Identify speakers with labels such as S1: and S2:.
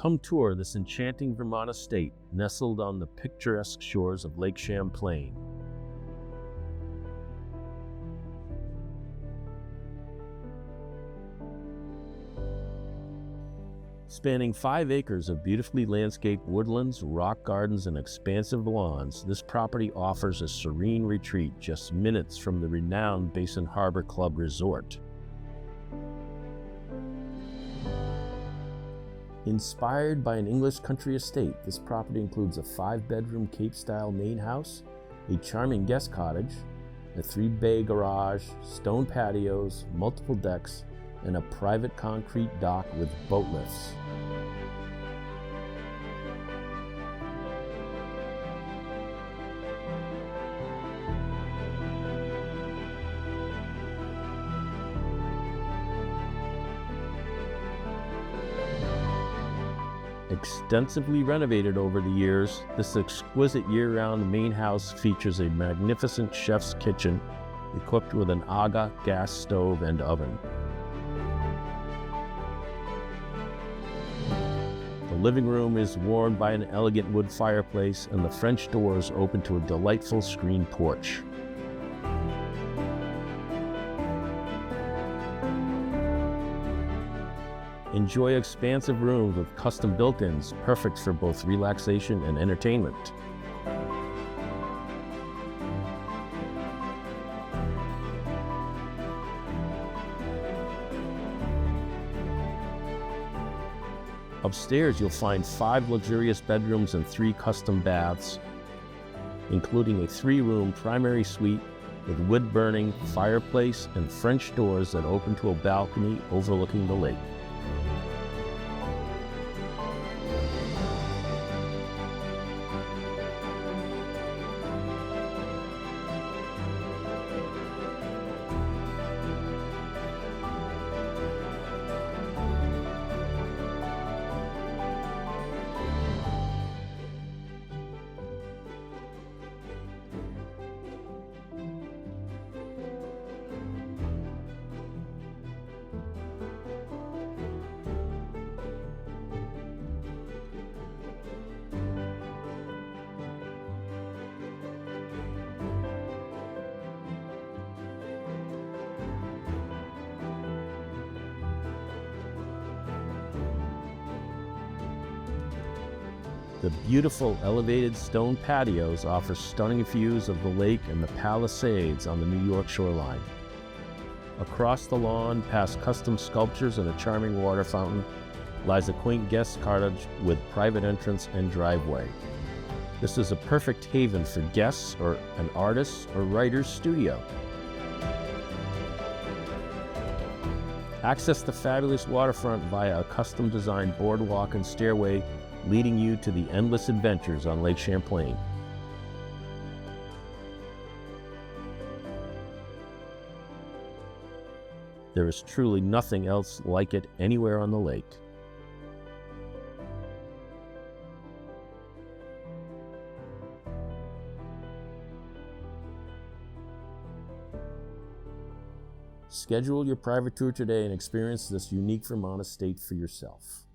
S1: Come tour this enchanting Vermont estate nestled on the picturesque shores of Lake Champlain. Spanning 5 acres of beautifully landscaped woodlands, rock gardens, and expansive lawns, this property offers a serene retreat just minutes from the renowned Basin Harbor Club Resort. Inspired by an English country estate, this property includes a 5-bedroom Cape-style main house, a charming guest cottage, a 3-bay garage, stone patios, multiple decks, and a private concrete dock with boat lifts. Extensively renovated over the years, this exquisite year-round main house features a magnificent chef's kitchen equipped with an Agga gas stove and oven. The living room is warmed by an elegant wood fireplace, and the French doors open to a delightful screened porch. Enjoy expansive rooms with custom built-ins, perfect for both relaxation and entertainment. Upstairs, you'll find 5 luxurious bedrooms and 3 custom baths, including a 3-room primary suite with wood-burning fireplace and French doors that open to a balcony overlooking the lake. The beautiful elevated stone patios offer stunning views of the lake and the Palisades on the New York shoreline. Across the lawn, past custom sculptures and a charming water fountain, lies a quaint guest cottage with private entrance and driveway. This is a perfect haven for guests or an artist or writer's studio. Access the fabulous waterfront via a custom-designed boardwalk and stairway leading you to the endless adventures on Lake Champlain. There is truly nothing else like it anywhere on the lake. Schedule your private tour today and experience this unique Vermont estate for yourself.